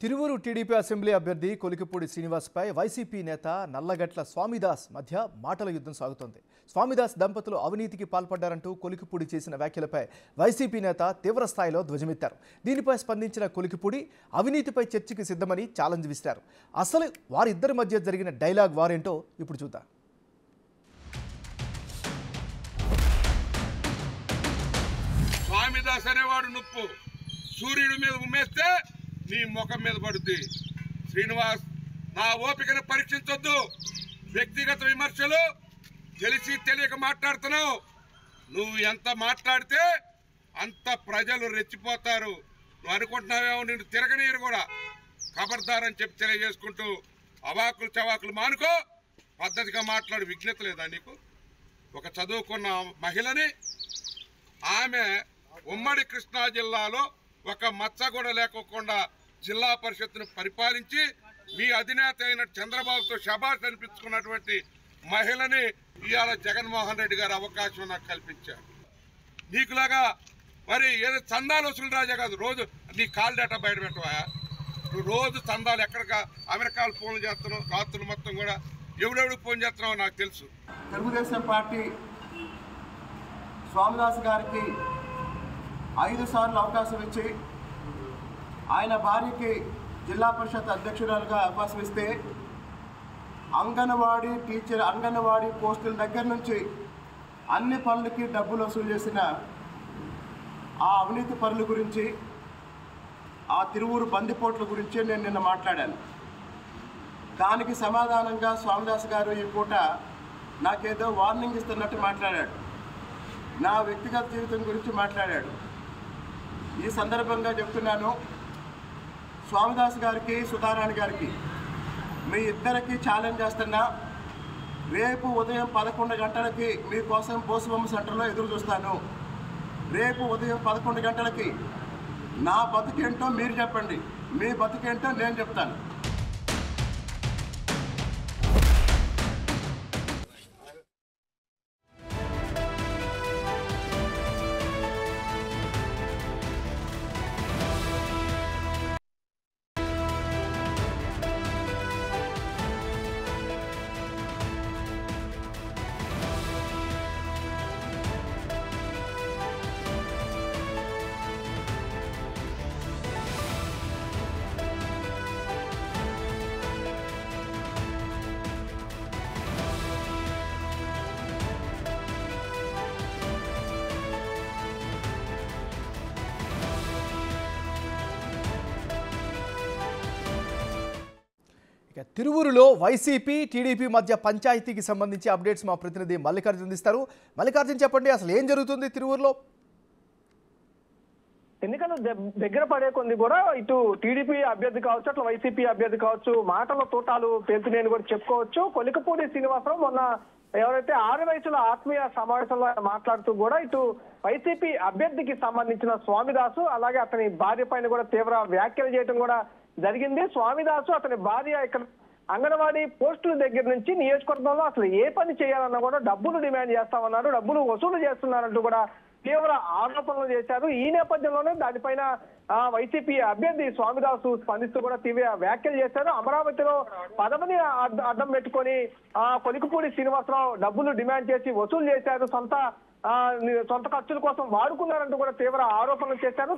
Tiruvuru TDP assembly అభ్యర్థి Kolikapudi శ్రీనివాస్పై YCP నేత నల్లగట్ల స్వామిదాస్ మధ్య మాటల యుద్ధం సాగుతోంది. స్వామిదాస్ దంపతులు అవినీతికి పాల్పడ్డారంటూ కొలికిపూడి చేసిన వ్యాఖ్యలపై వైసీపీ నేత తీవ్ర స్థాయిలో ధ్వజమెత్తారు. దీనిపై స్పందించిన కొలికిపూడి అవినీతిపై చర్చకి సిద్ధమని ఛాలెంజ్ విసిరారు. అసలు వారిద్దరి మధ్య జరిగిన డైలాగ్ వారేంటో ఇప్పుడు చూద్దాం. స్వామిదాస్ అనేవాడు నుప్పు సూర్యుడి మీద ఉమ్మేస్తే నీ ముఖం మీద పడుద్ది. శ్రీనివాస్, నా ఓపికను పరీక్షించొద్దు. వ్యక్తిగత విమర్శలు తెలిసి తెలియక మాట్లాడుతున్నావు. నువ్వు ఎంత మాట్లాడితే అంత ప్రజలు రెచ్చిపోతారు. నువ్వు అనుకుంటున్నావేమో నిన్ను తిరగనీరు కూడా. ఖబర్దారని చెప్పి తెలియజేసుకుంటూ అవాకులు చవాకులు మానుకో. పద్ధతిగా మాట్లాడు. విజ్ఞత లేదా నీకు? ఒక చదువుకున్న మహిళని, ఆమె ఉమ్మడి కృష్ణా జిల్లాలో ఒక మచ్చ కూడా లేకోకుండా జిల్లా పరిషత్తును పరిపాలించి మీ అధినేత అయిన చంద్రబాబుతో శభాష్ అనిపించుకున్నటువంటి మహిళని ఇవాళ జగన్మోహన్ రెడ్డి గారు అవకాశం నాకు కల్పించారు. నీకులాగా మరి ఏదో చందాలు వసూలు రాజా కాదు. రోజు నీ కాల్ డేటా బయట పెట్టవా? నువ్వు రోజు చందాలు ఎక్కడికా అమెరికాలు ఫోన్లు చేస్తున్నావు. రాత్రులు మొత్తం కూడా ఎవడెవడికి ఫోన్ చేస్తున్నావో నాకు తెలుసు. తెలుగుదేశం పార్టీ స్వామిదాస్ గారికి 5 సార్లు అవకాశం ఇచ్చి ఆయన భార్యకి జిల్లా పరిషత్ అధ్యక్షురాలుగా అవకాశం ఇస్తే అంగన్వాడీ పోస్టుల దగ్గర నుంచి అన్ని పనులకి డబ్బులు వసూలు చేసిన ఆ అవినీతి పనుల గురించి, ఆ తిరువూరు బందిపోట్ల గురించి నేను నిన్న మాట్లాడాను. దానికి సమాధానంగా స్వామిదాస్ గారు ఈ పూట నాకేదో వార్నింగ్ ఇస్తున్నట్టు మాట్లాడాడు. నా వ్యక్తిగత జీవితం గురించి మాట్లాడాడు. ఈ సందర్భంగా చెప్తున్నాను, స్వామిదాస్ గారికి, సుధారాణి గారికి, మీ ఇద్దరికి ఛాలెంజ్ చేస్తున్నా. రేపు ఉదయం 11 గంటలకి మీకోసం బోసుబొమ్మ సెంటర్లో ఎదురు చూస్తాను. రేపు ఉదయం 11 గంటలకి నా బతుకేంటో మీరు చెప్పండి, మీ బతుకేంటో నేను చెప్తాను. తిరువూరులో వైసీపీ టీడీపీ మధ్య పంచాయతీకి సంబంధించి అప్డేట్స్ మా ప్రతినిధి మల్లికార్జున్ అందిస్తారు. మల్లికార్జున్, చెప్పండి, అసలు ఏం జరుగుతుంది తిరువూరులో? ఎన్నికలు దగ్గర పడే కొంది కూడా ఇటు టీడీపీ అభ్యర్థి కావచ్చు, అట్లా వైసీపీ అభ్యర్థి కావచ్చు, మాటల తోటాలు పేలుతున్నాయని కూడా చెప్పుకోవచ్చు. కొలికిపూడి శ్రీనివాసరావు మొన్న ఎవరైతే 6 వయసుల ఆత్మీయ సమావేశంలో మాట్లాడుతూ కూడా ఇటు వైసీపీ అభ్యర్థికి సంబంధించిన స్వామిదాసు, అలాగే అతని భార్య పైన కూడా తీవ్ర వ్యాఖ్యలు చేయడం కూడా జరిగింది. స్వామిదాసు, అతని భార్య ఇక్కడ అంగన్వాడీ పోస్టుల దగ్గర నుంచి నియోజకవర్గంలో అసలు ఏ పని చేయాలన్నా కూడా డబ్బులు డిమాండ్ చేస్తామన్నారు, డబ్బులు వసూలు చేస్తున్నారంటూ కూడా తీవ్ర ఆరోపణలు చేశారు. ఈ నేపథ్యంలోనే దానిపైన వైసీపీ అభ్యర్థి స్వామిదాసు స్పందిస్తూ కూడా తీవ్ర వ్యాఖ్యలు చేశారు. అమరావతిలో పదవిని అడ్డం పెట్టుకొని కొలికిపూడి శ్రీనివాసరావు డబ్బులు డిమాండ్ చేసి వసూలు చేశారు, సొంత ఖర్చుల కోసం వాడుకున్నారంటూ కూడా తీవ్ర ఆరోపణలు చేశారు.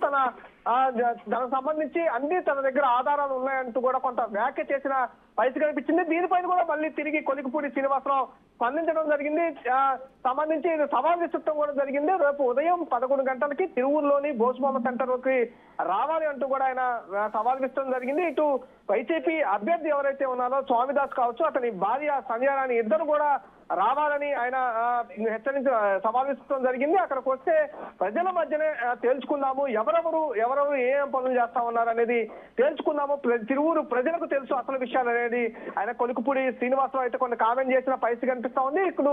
దానికి సంబంధించి అన్ని తన దగ్గర ఆధారాలు ఉన్నాయంటూ కూడా కొంత వ్యాఖ్య చేసిన పరిస్థితి కనిపించింది. దీనిపైన కూడా మళ్ళీ తిరిగి కొలికిపూడి శ్రీనివాసరావు స్పందించడం జరిగింది. సంబంధించి సవాల్ విసృతం కూడా జరిగింది. రేపు ఉదయం 11 గంటలకి తిరువూరులోని బోసుబొమ్మ సెంటర్కి రావాలి అంటూ కూడా ఆయన సవాల్ విసృతం జరిగింది. ఇటు వైసీపీ అభ్యర్థి ఎవరైతే ఉన్నారో స్వామిదాస్ కావచ్చు, అతని భార్య సంధ్యారాణి ఇద్దరు కూడా రావాలని ఆయన సమావేశం జరిగింది. అక్కడికి వస్తే ప్రజల మధ్యనే తేల్చుకుందాము, ఎవరెవరు ఏం పనులు చేస్తా ఉన్నారు అనేది తేల్చుకుందాము, తిరువూరు ప్రజలకు తెలుసు అసలు విషయాలు అనేది ఆయన కొలికిపూడి శ్రీనివాసరావు అయితే కొన్ని కామెంట్ చేసిన పరిస్థితి కనిపిస్తా ఉంది. ఇప్పుడు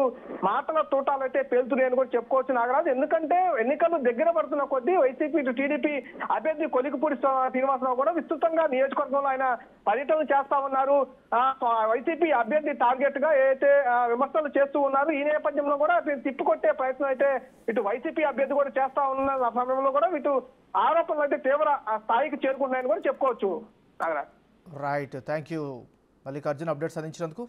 మాటల తోటాలు అయితే పేలుతున్నాయని కూడా చెప్పుకోవచ్చు నాగరాజు. ఎందుకంటే ఎన్నికలు దగ్గర పడుతున్న కొద్దీ వైసీపీ టీడీపీ అభ్యర్థి కొలికిపూడి శ్రీనివాసరావు కూడా విస్తృతంగా నియోజకవర్గంలో ఆయన పర్యటన చేస్తా ఉన్నారు. వైసీపీ అభ్యర్థి టార్గెట్ గా ఏదైతే విమర్శలు చేస్తూ ఉన్నారు, ఈ నేపథ్యంలో కూడా తిప్పికొట్టే ప్రయత్నం అయితే ఇటు వైసీపీ అభ్యర్థి కూడా చేస్తా ఉన్న సమయంలో కూడా ఇటు ఆరోపణలు అయితే తీవ్ర స్థాయికి చేరుకున్నాయని కూడా చెప్పుకోవచ్చు. Nagaraj. Right, thank you Mallikarjun updates అందించినందుకు.